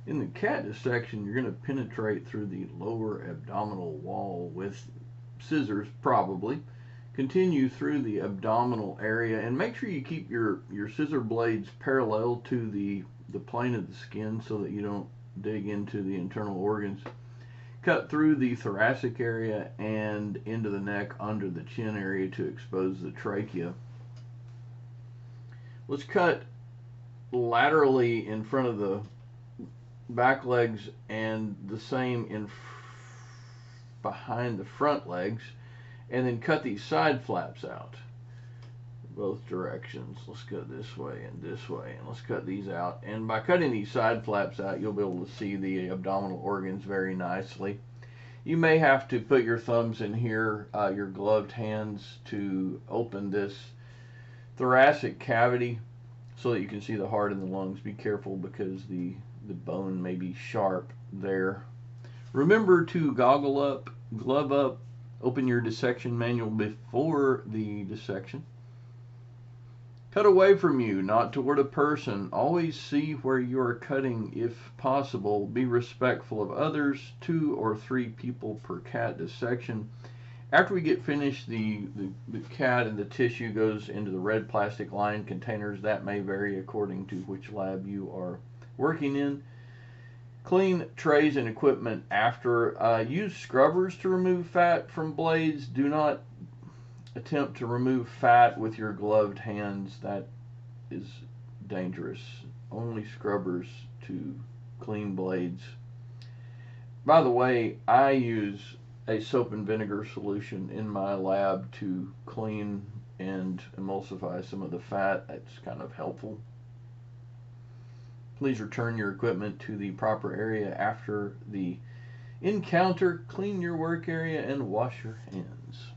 In the cat dissection, you're going to penetrate through the lower abdominal wall with scissors, probably. Continue through the abdominal area and make sure you keep your scissor blades parallel to the plane of the skin so that you don't dig into the internal organs. Cut through the thoracic area and into the neck under the chin area to expose the trachea. Let's cut laterally in front of the back legs and the same in behind the front legs, and then cut these side flaps out both directions. Let's go this way, and let's cut these out. And by cutting these side flaps out, you'll be able to see the abdominal organs very nicely. You may have to put your thumbs in here, your gloved hands, to open this thoracic cavity so that you can see the heart and the lungs. Be careful because the bone may be sharp there. Remember to goggle up, glove up, open your dissection manual before the dissection. Cut away from you, not toward a person. Always see where you are cutting if possible. Be respectful of others, 2 or 3 people per cat dissection. After we get finished, the cat and the tissue goes into the red plastic lined containers. That may vary according to which lab you are working in. Clean trays and equipment after. Use scrubbers to remove fat from blades. Do not attempt to remove fat with your gloved hands. That is dangerous. Only scrubbers to clean blades. By the way, I use a soap and vinegar solution in my lab to clean and emulsify some of the fat. That's kind of helpful. Please return your equipment to the proper area after the encounter. Clean your work area and wash your hands.